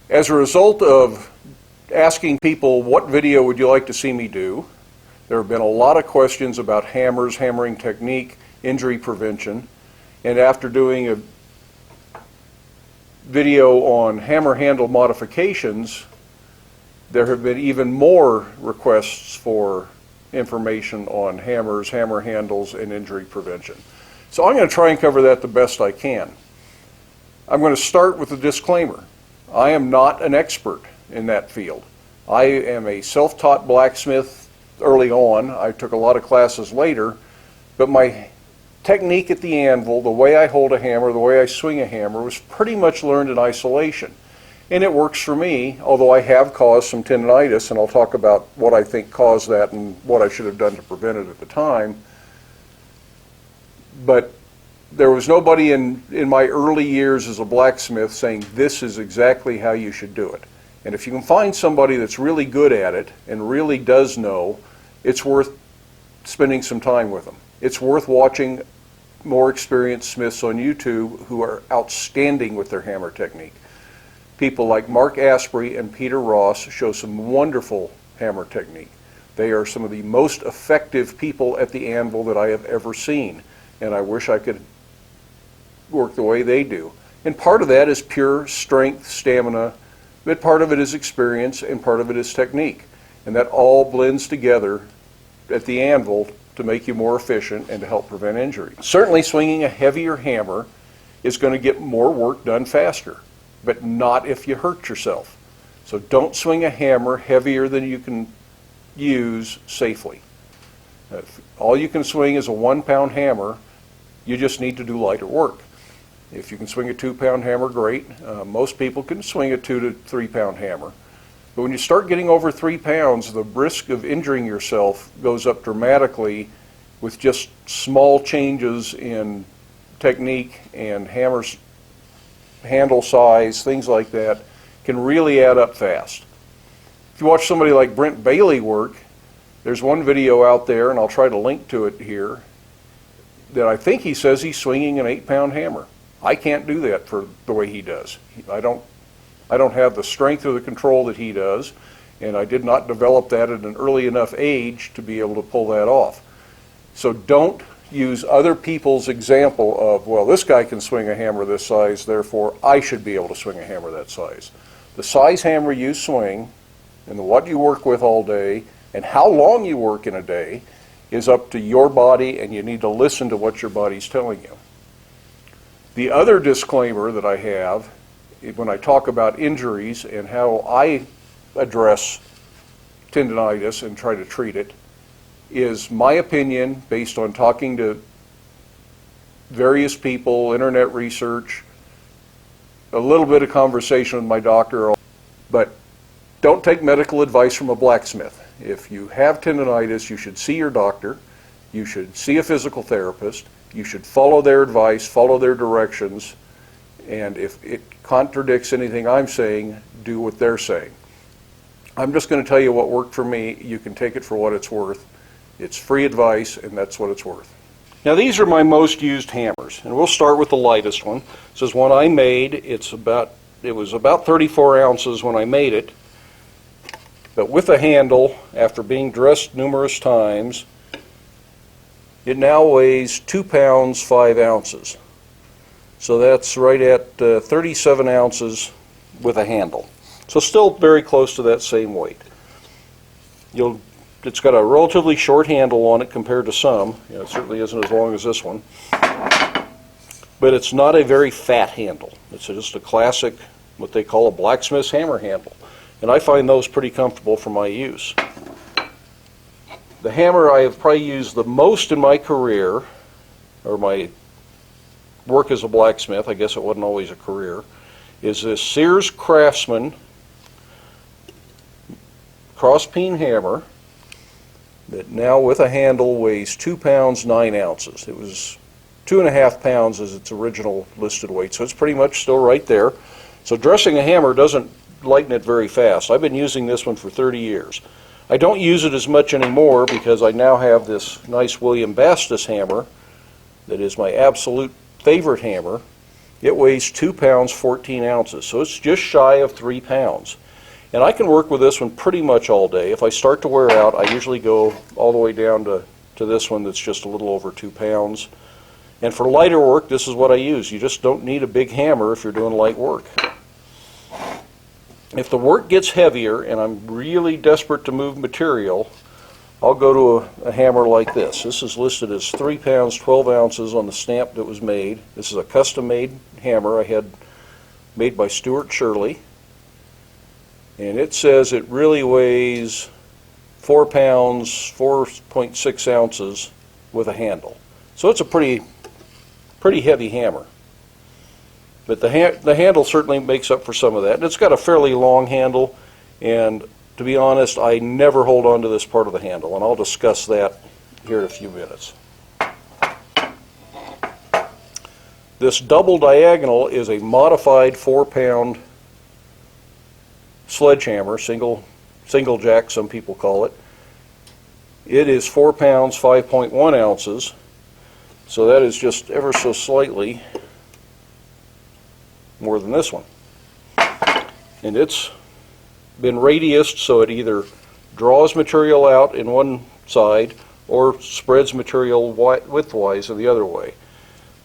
As a result of asking people what video would you like to see me do, there have been a lot of questions about hammers, hammering technique, injury prevention, and after doing a video on hammer handle modifications, there have been even more requests for information on hammers, hammer handles, and injury prevention. So I'm going to try and cover that the best I can. I'm going to start with a disclaimer. I am not an expert in that field. I am a self-taught blacksmith early on. I took a lot of classes later, but my technique at the anvil, the way I hold a hammer, the way I swing a hammer, was pretty much learned in isolation. And it works for me, although I have caused some tendinitis, and I'll talk about what I think caused that and what I should have done to prevent it at the time. But there was nobody in my early years as a blacksmith saying this is exactly how you should do it. And if you can find somebody that's really good at it and really does know, it's worth spending some time with them. It's worth watching more experienced smiths on YouTube who are outstanding with their hammer technique. People like Mark Asprey and Peter Ross show some wonderful hammer technique. They are some of the most effective people at the anvil that I have ever seen, and I wish I could work the way they do. And part of that is pure strength, stamina, but part of it is experience and part of it is technique. And that all blends together at the anvil to make you more efficient and to help prevent injury. Certainly swinging a heavier hammer is going to get more work done faster, but not if you hurt yourself. So don't swing a hammer heavier than you can use safely. If all you can swing is a 1-pound hammer, you just need to do lighter work. If you can swing a 2-pound hammer, great. Most people can swing a 2 to 3-pound hammer. But when you start getting over 3 pounds, the risk of injuring yourself goes up dramatically with just small changes in technique and hammers, handle size, things like that, can really add up fast. If you watch somebody like Brent Bailey work, there's one video out there, and I'll try to link to it here, that I think he says he's swinging an 8-pound hammer. I can't do that for the way he does. I don't have the strength or the control that he does, and I did not develop that at an early enough age to be able to pull that off. So don't use other people's example of, well, this guy can swing a hammer this size, therefore I should be able to swing a hammer that size. The size hammer you swing and what you work with all day and how long you work in a day is up to your body, and you need to listen to what your body's telling you. The other disclaimer that I have when I talk about injuries and how I address tendinitis and try to treat it is my opinion based on talking to various people, internet research, a little bit of conversation with my doctor, but don't take medical advice from a blacksmith. If you have tendinitis, you should see your doctor, you should see a physical therapist, you should follow their advice, follow their directions, and if it contradicts anything I'm saying, do what they're saying. I'm just going to tell you what worked for me. You can take it for what it's worth. It's free advice, and that's what it's worth. Now these are my most used hammers, and we'll start with the lightest one. This is one I made. It was about 34 ounces when I made it, but with a handle, after being dressed numerous times, it now weighs 2 pounds 5 ounces. So that's right at 37 ounces with a handle. So still very close to that same weight. It's got a relatively short handle on it compared to some. It certainly isn't as long as this one. But it's not a very fat handle. It's just a classic, what they call a blacksmith's hammer handle. And I find those pretty comfortable for my use. The hammer I have probably used the most in my career, or my work as a blacksmith, I guess it wasn't always a career, is this Sears Craftsman cross-peen hammer that now with a handle weighs 2 pounds 9 ounces. It was 2.5 pounds as its original listed weight, so it's pretty much still right there. So dressing a hammer doesn't lighten it very fast. I've been using this one for 30 years. I don't use it as much anymore because I now have this nice William Bastis hammer that is my absolute favorite hammer, It weighs 2 pounds 14 ounces, so it's just shy of 3 pounds. And I can work with this one pretty much all day. If I start to wear out, I usually go all the way down to this one that's just a little over 2 pounds. And for lighter work, this is what I use. You just don't need a big hammer if you're doing light work. If the work gets heavier and I'm really desperate to move material, I'll go to a hammer like this. This is listed as 3 pounds 12 ounces on the stamp that was made. This is a custom-made hammer I had made by Stuart Shirley. And it says it really weighs 4 pounds 4.6 ounces with a handle. So it's a pretty heavy hammer. But the handle certainly makes up for some of that. And it's got a fairly long handle, and to be honest, I never hold on to this part of the handle, and I'll discuss that here in a few minutes. This double diagonal is a modified 4-pound sledgehammer, single jack some people call it. It is 4 pounds 5.1 ounces, so that is just ever so slightly more than this one. And it's been radiused so it either draws material out in one side or spreads material widthwise in the other way.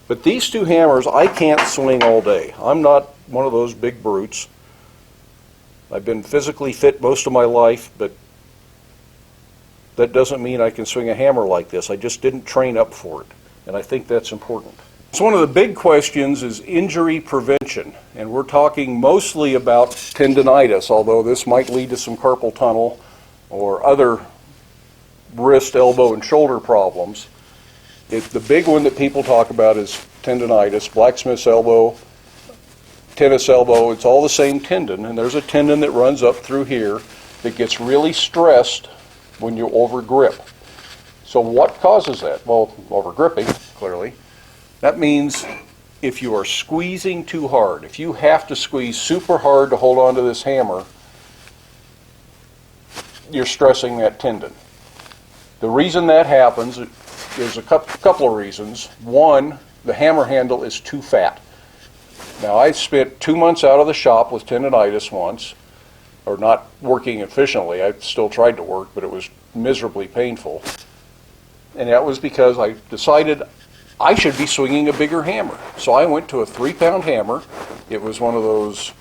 But these two hammers I can't swing all day. I'm not one of those big brutes. I've been physically fit most of my life, but that doesn't mean I can swing a hammer like this. I just didn't train up for it, and I think that's important. So one of the big questions is injury prevention, and we're talking mostly about tendinitis, although this might lead to some carpal tunnel or other wrist, elbow, and shoulder problems. The big one that people talk about is tendinitis, blacksmith's elbow, tennis elbow. It's all the same tendon, and there's a tendon that runs up through here that gets really stressed when you over grip. So what causes that? Well, over gripping, clearly. That means if you are squeezing too hard, if you have to squeeze super hard to hold on to this hammer, you're stressing that tendon. The reason that happens is a couple of reasons. One, the hammer handle is too fat. Now, I spent 2 months out of the shop with tendinitis once, or not working efficiently. I still tried to work, but it was miserably painful. And that was because I decided I should be swinging a bigger hammer. So I went to a 3-pound hammer. It was one of those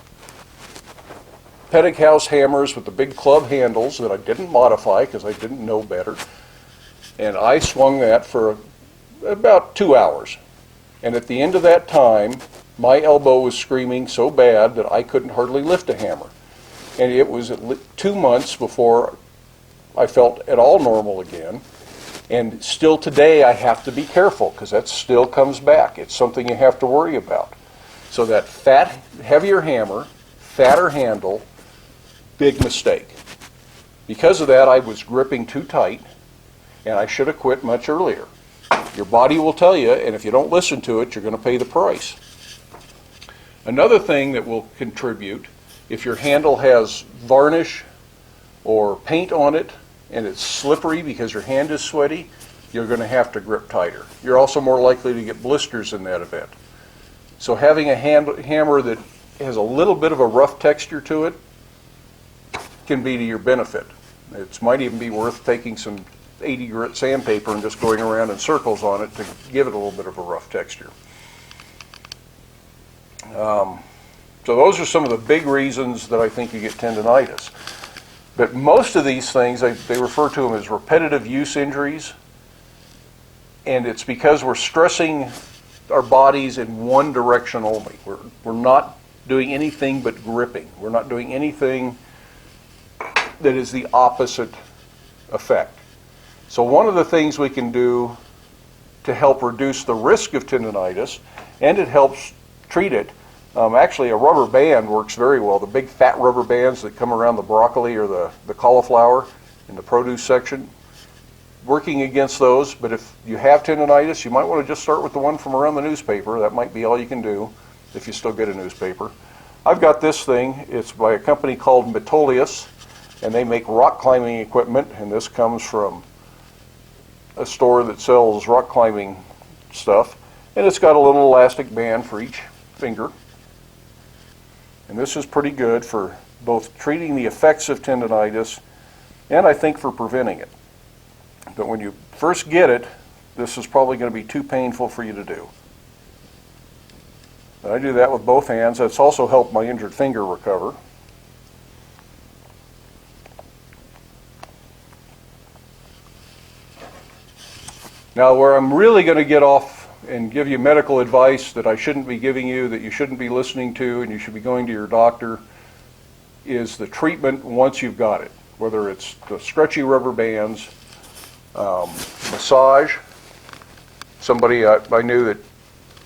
Pedig House hammers with the big club handles that I didn't modify because I didn't know better. And I swung that for about 2 hours. And at the end of that time, my elbow was screaming so bad that I couldn't hardly lift a hammer. And it was 2 months before I felt at all normal again. And still today I have to be careful because that still comes back. It's something you have to worry about. So that fat, heavier hammer, fatter handle, big mistake. Because of that, I was gripping too tight, and I should have quit much earlier. Your body will tell you, and if you don't listen to it, you're going to pay the price. Another thing that will contribute, if your handle has varnish or paint on it, and it's slippery because your hand is sweaty, you're going to have to grip tighter. You're also more likely to get blisters in that event. So having a hammer that has a little bit of a rough texture to it can be to your benefit. It might even be worth taking some 80 grit sandpaper and just going around in circles on it to give it a little bit of a rough texture. So those are some of the big reasons that I think you get tendinitis. But most of these things, they refer to them as repetitive use injuries, and it's because we're stressing our bodies in one direction only. We're not doing anything but gripping. We're not doing anything that is the opposite effect. So one of the things we can do to help reduce the risk of tendinitis, and it helps treat it, actually, a rubber band works very well. The big fat rubber bands that come around the broccoli or the cauliflower in the produce section, working against those. But if you have tendinitis, you might want to just start with the one from around the newspaper. That might be all you can do if you still get a newspaper. I've got this thing. It's by a company called Metolius, and they make rock climbing equipment. And this comes from a store that sells rock climbing stuff. And it's got a little elastic band for each finger. And this is pretty good for both treating the effects of tendinitis and I think for preventing it. But when you first get it, this is probably going to be too painful for you to do. And I do that with both hands. That's also helped my injured finger recover. Now, where I'm really going to get off and give you medical advice that I shouldn't be giving you, that you shouldn't be listening to, and you should be going to your doctor, is the treatment once you've got it. Whether it's the stretchy rubber bands, massage. Somebody I knew that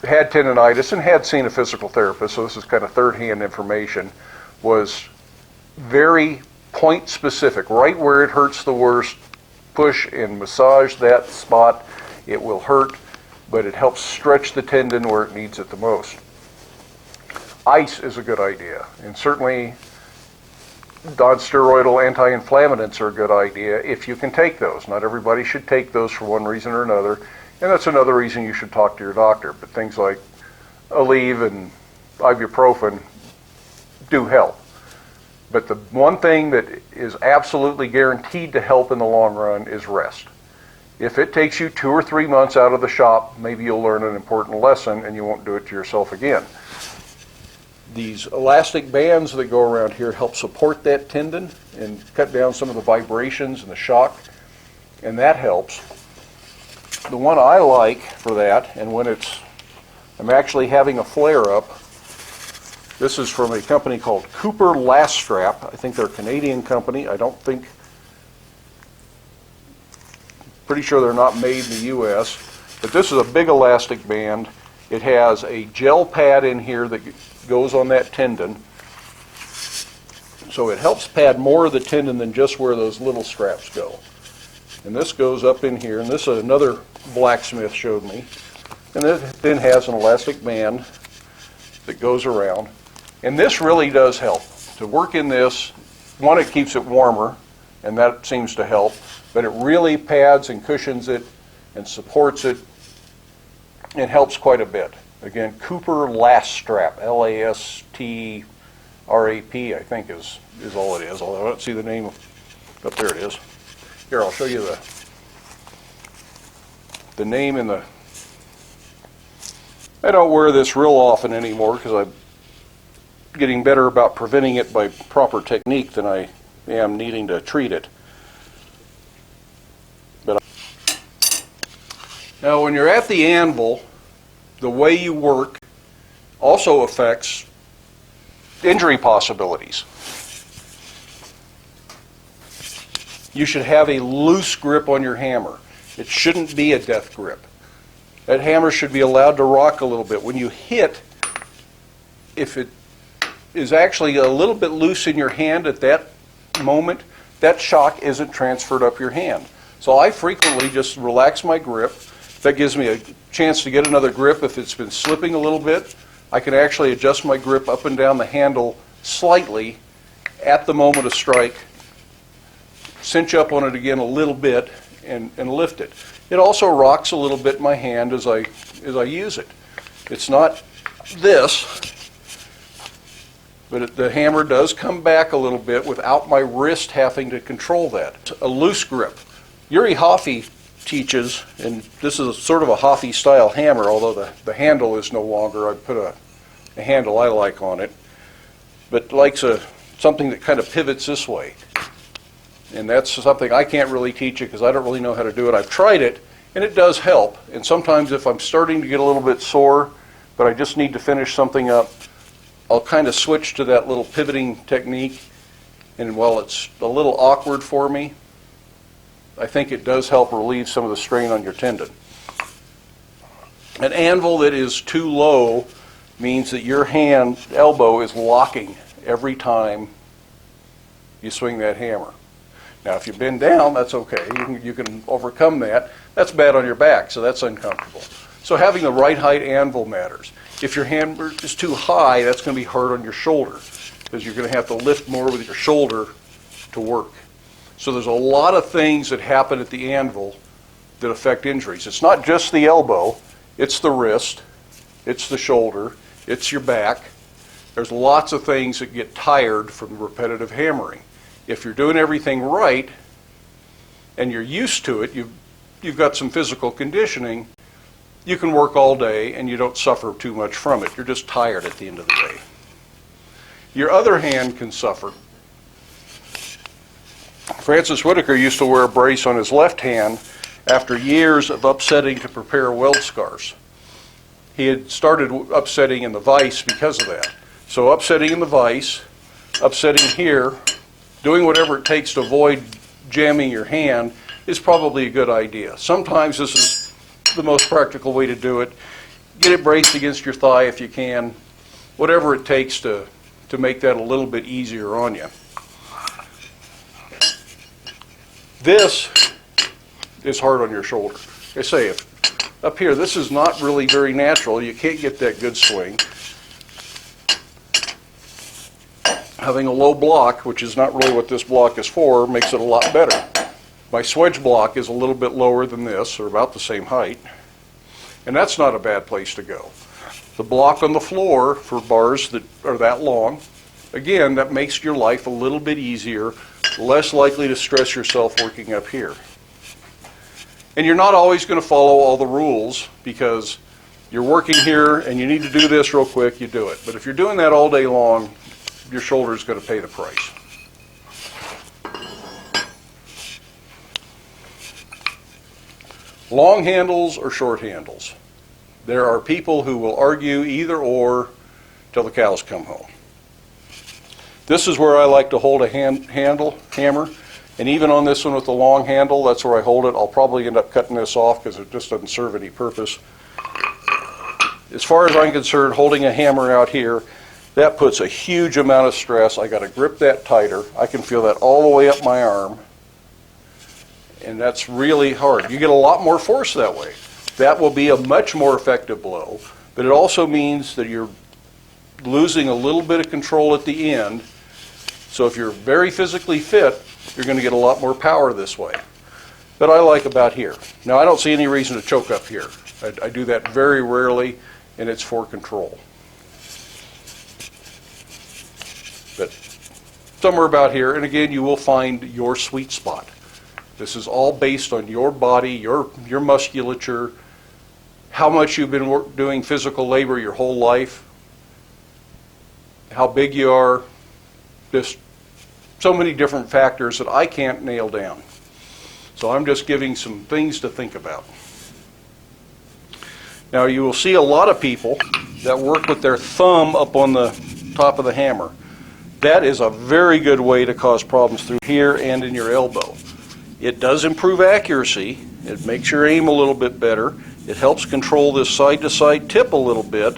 had tendinitis and had seen a physical therapist, so this is kind of third-hand information, was very point specific, right where it hurts the worst. Push and massage that spot. It will hurt, but it helps stretch the tendon where it needs it the most. Ice is a good idea, and certainly non-steroidal anti-inflammatories are a good idea if you can take those. Not everybody should take those for one reason or another, and that's another reason you should talk to your doctor. But things like Aleve and ibuprofen do help. But the one thing that is absolutely guaranteed to help in the long run is rest. If it takes you 2 or 3 months out of the shop, maybe you'll learn an important lesson and you won't do it to yourself again. These elastic bands that go around here help support that tendon and cut down some of the vibrations and the shock, and that helps. The one I like for that, and when I'm actually having a flare-up, this is from a company called Cooper Last Strap. I think they're a Canadian company. Pretty sure they're not made in the U.S., but this is a big elastic band. It has a gel pad in here that goes on that tendon, so it helps pad more of the tendon than just where those little straps go. And this goes up in here, and this is another blacksmith showed me, and it then has an elastic band that goes around, and this really does help. To work in this, one, it keeps it warmer, and that seems to help, but it really pads and cushions it and supports it and helps quite a bit. Again, Cooper Last Strap, L-A-S-T-R-A-P, I think is all it is, although I don't see the name up there. It is. Here, I'll show you the name in the... I don't wear this real often anymore because I'm getting better about preventing it by proper technique than I am needing to treat it. But now, when you're at the anvil, the way you work also affects injury possibilities. You should have a loose grip on your hammer. It shouldn't be a death grip. That hammer should be allowed to rock a little bit. When you hit, if it is actually a little bit loose in your hand at that moment, that shock isn't transferred up your hand. So I frequently just relax my grip. That gives me a chance to get another grip. If it's been slipping a little bit, I can actually adjust my grip up and down the handle slightly at the moment of strike, cinch up on it again a little bit, and lift it. It also rocks a little bit in my hand as I use it. It's not this, but the hammer does come back a little bit without my wrist having to control that. A loose grip. Yuri Hoffy teaches, and this is sort of a Hoffy style hammer, although the handle is no longer. I put a handle I like on it, but likes something that kind of pivots this way. And that's something I can't really teach you because I don't really know how to do it. I've tried it, and it does help. And sometimes if I'm starting to get a little bit sore, but I just need to finish something up, I'll kind of switch to that little pivoting technique. And while it's a little awkward for me, I think it does help relieve some of the strain on your tendon. An anvil that is too low means that your elbow is locking every time you swing that hammer. Now, if you bend down, that's okay. You can overcome that. That's bad on your back, so that's uncomfortable. So having the right height anvil matters. If your hammer is too high, that's going to be hard on your shoulder because you're going to have to lift more with your shoulder to work. So there's a lot of things that happen at the anvil that affect injuries. It's not just the elbow, it's the wrist, it's the shoulder, it's your back. There's lots of things that get tired from repetitive hammering. If you're doing everything right and you're used to it, you've got some physical conditioning, you can work all day and you don't suffer too much from it. You're just tired at the end of the day. Your other hand can suffer. Francis Whitaker used to wear a brace on his left hand after years of upsetting to prepare weld scars. He had started upsetting in the vise because of that. So upsetting in the vise, upsetting here, doing whatever it takes to avoid jamming your hand is probably a good idea. Sometimes this is the most practical way to do it. Get it braced against your thigh if you can. Whatever it takes to make that a little bit easier on you. This is hard on your shoulder. Like I say, up here, this is not really very natural. You can't get that good swing. Having a low block, which is not really what this block is for, makes it a lot better. My swedge block is a little bit lower than this, or about the same height, and that's not a bad place to go. The block on the floor for bars that are that long, again, that makes your life a little bit easier, less likely to stress yourself working up here. And you're not always going to follow all the rules because you're working here and you need to do this real quick, you do it. But if you're doing that all day long, your shoulder is going to pay the price. Long handles or short handles. There are people who will argue either or till the cows come home. This is where I like to hold a hammer, and even on this one with the long handle, that's where I hold it. I'll probably end up cutting this off because it just doesn't serve any purpose. As far as I'm concerned, holding a hammer out here, that puts a huge amount of stress. I got to grip that tighter. I can feel that all the way up my arm, and that's really hard. You get a lot more force that way. That will be a much more effective blow, but it also means that you're losing a little bit of control at the end. So if you're very physically fit, you're going to get a lot more power this way. But I like about here. Now, I don't see any reason to choke up here. I do that very rarely, and it's for control. But somewhere about here, and again, you will find your sweet spot. This is all based on your body, your musculature, how much you've been doing physical labor your whole life, how big you are, just so many different factors that I can't nail down. So I'm just giving some things to think about. Now you will see a lot of people that work with their thumb up on the top of the hammer. That is a very good way to cause problems through here and in your elbow. It does improve accuracy. It makes your aim a little bit better. It helps control this side-to-side tip a little bit.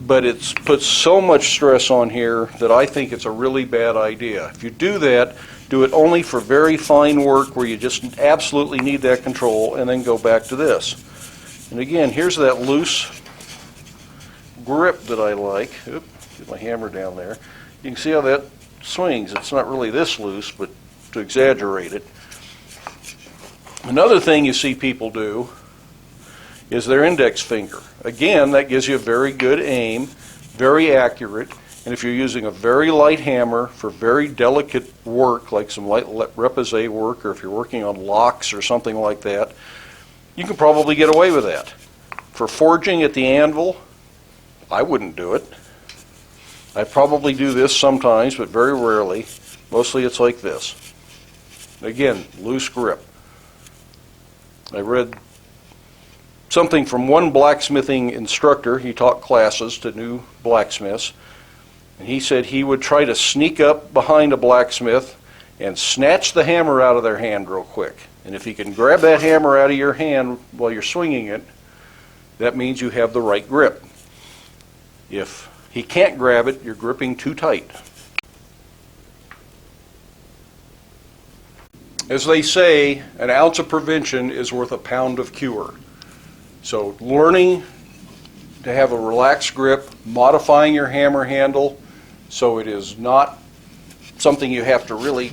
But it puts so much stress on here that I think it's a really bad idea. If you do that, do it only for very fine work where you just absolutely need that control, and then go back to this. And again, here's that loose grip that I like. Oop, get my hammer down there. You can see how that swings. It's not really this loose, but to exaggerate it. Another thing you see people do is their index finger. Again, that gives you a very good aim, very accurate, and if you're using a very light hammer for very delicate work, like some light repoussé work, or if you're working on locks or something like that, you can probably get away with that. For forging at the anvil, I wouldn't do it. I probably do this sometimes, but very rarely. Mostly it's like this. Again, loose grip. I read something from one blacksmithing instructor. He taught classes to new blacksmiths, and he said he would try to sneak up behind a blacksmith and snatch the hammer out of their hand real quick. And if he can grab that hammer out of your hand while you're swinging it, that means you have the right grip. If he can't grab it, you're gripping too tight. As they say, an ounce of prevention is worth a pound of cure. So learning to have a relaxed grip, modifying your hammer handle so it is not something you have to really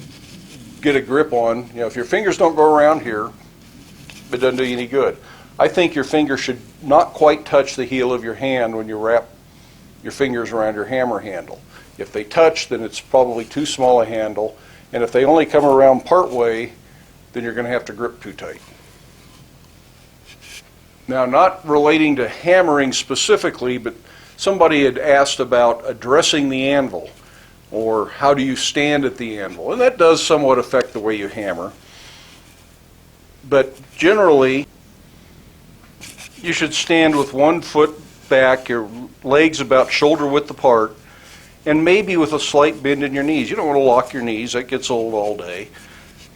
get a grip on. You know, if your fingers don't go around here, it doesn't do you any good. I think your finger should not quite touch the heel of your hand when you wrap your fingers around your hammer handle. If they touch, then it's probably too small a handle, and if they only come around part way, then you're going to have to grip too tight. Now, not relating to hammering specifically, but somebody had asked about addressing the anvil, or how do you stand at the anvil, and that does somewhat affect the way you hammer. But generally, you should stand with 1 foot back, your legs about shoulder width apart, and maybe with a slight bend in your knees. You don't want to lock your knees, that gets old all day.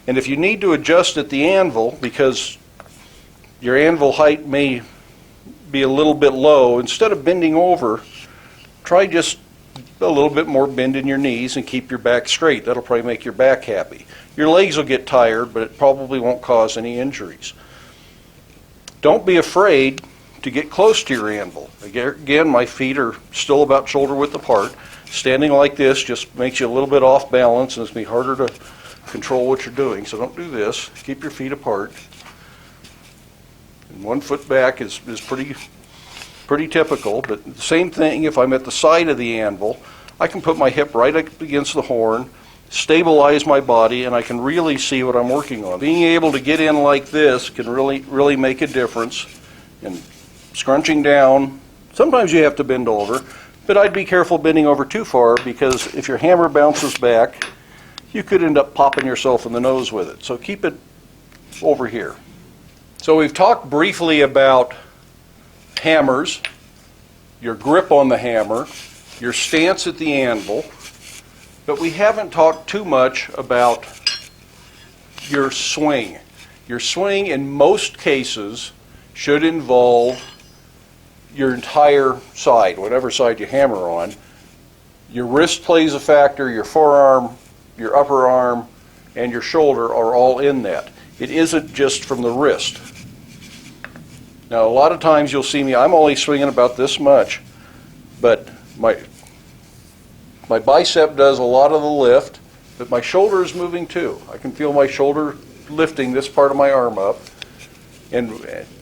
And if you need to adjust at the anvil, because your anvil height may be a little bit low, instead of bending over, try just a little bit more bend in your knees and keep your back straight. That'll probably make your back happy. Your legs will get tired, but it probably won't cause any injuries. Don't be afraid to get close to your anvil. Again, my feet are still about shoulder width apart. Standing like this just makes you a little bit off balance, and it's going to be harder to control what you're doing. So don't do this. Keep your feet apart. And 1 foot back is pretty typical, but the same thing if I'm at the side of the anvil. I can put my hip right up against the horn, stabilize my body, and I can really see what I'm working on. Being able to get in like this can really make a difference. And scrunching down, sometimes you have to bend over, but I'd be careful bending over too far, because if your hammer bounces back, you could end up popping yourself in the nose with it. So keep it over here. So we've talked briefly about hammers, your grip on the hammer, your stance at the anvil, but we haven't talked too much about your swing. Your swing in most cases should involve your entire side, whatever side you hammer on. Your wrist plays a factor, your forearm, your upper arm, and your shoulder are all in that. It isn't just from the wrist. Now, a lot of times you'll see me, I'm only swinging about this much, but my bicep does a lot of the lift, but my shoulder is moving too. I can feel my shoulder lifting this part of my arm up, and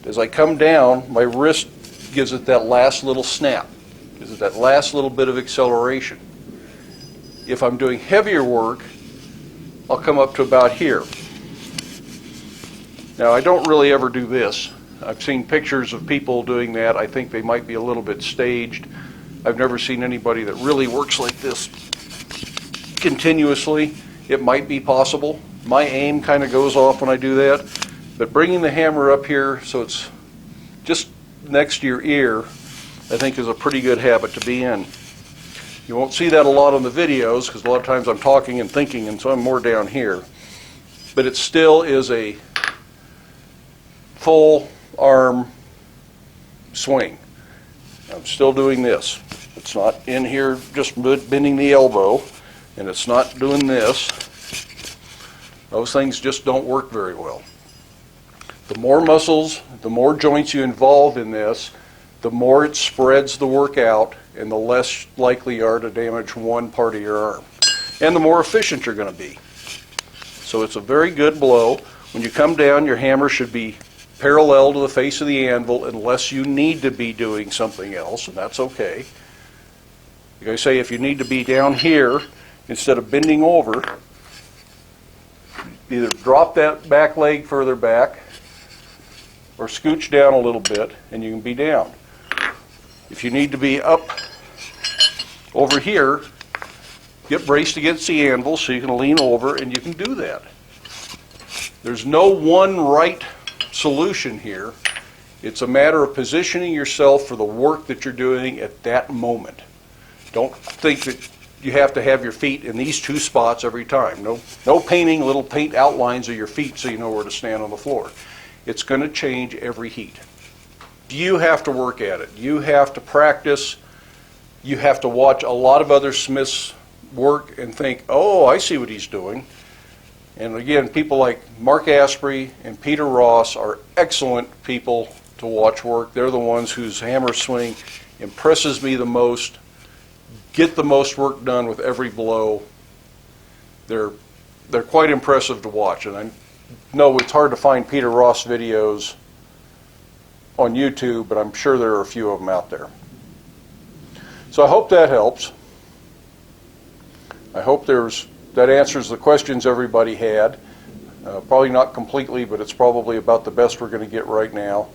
as I come down, my wrist gives it that last little snap, gives it that last little bit of acceleration. If I'm doing heavier work, I'll come up to about here. Now, I don't really ever do this. I've seen pictures of people doing that. I think they might be a little bit staged. I've never seen anybody that really works like this continuously. It might be possible. My aim kind of goes off when I do that. But bringing the hammer up here so it's just next to your ear, I think is a pretty good habit to be in. You won't see that a lot on the videos, because a lot of times I'm talking and thinking, and so I'm more down here. But it still is a full arm swing. I'm still doing this. It's not in here just bending the elbow, and it's not doing this. Those things just don't work very well. The more muscles, the more joints you involve in this, the more it spreads the work out, and the less likely you are to damage one part of your arm. And the more efficient you're going to be. So it's a very good blow. When you come down, your hammer should be parallel to the face of the anvil unless you need to be doing something else, and that's okay. Like I say, if you need to be down here, instead of bending over, either drop that back leg further back or scooch down a little bit and you can be down. If you need to be up over here, get braced against the anvil so you can lean over, and you can do that. There's no one right solution here. It's a matter of positioning yourself for the work that you're doing at that moment. Don't think that you have to have your feet in these two spots every time. No painting little paint outlines of your feet so you know where to stand on the floor. It's going to change every heat. You have to work at it. You have to practice. You have to watch a lot of other smiths work and think, oh, I see what he's doing. And again, people like Mark Asprey and Peter Ross are excellent people to watch work. They're the ones whose hammer swing impresses me the most, get the most work done with every blow. They're quite impressive to watch. And I know it's hard to find Peter Ross videos on YouTube, but I'm sure there are a few of them out there. So I hope that helps. I hope that answers the questions everybody had. Probably not completely, but it's probably about the best we're going to get right now.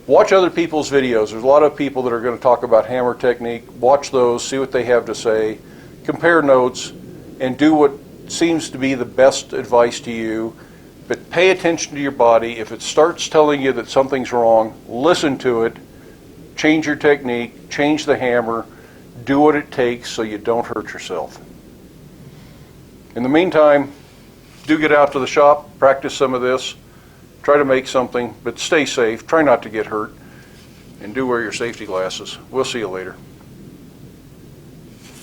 Watch other people's videos. There's a lot of people that are going to talk about hammer technique. Watch those, see what they have to say, compare notes, and do what seems to be the best advice to you. But pay attention to your body. If it starts telling you that something's wrong, listen to it, change your technique, change the hammer, do what it takes so you don't hurt yourself. In the meantime, do get out to the shop, practice some of this, try to make something, but stay safe, try not to get hurt, and do wear your safety glasses. We'll see you later.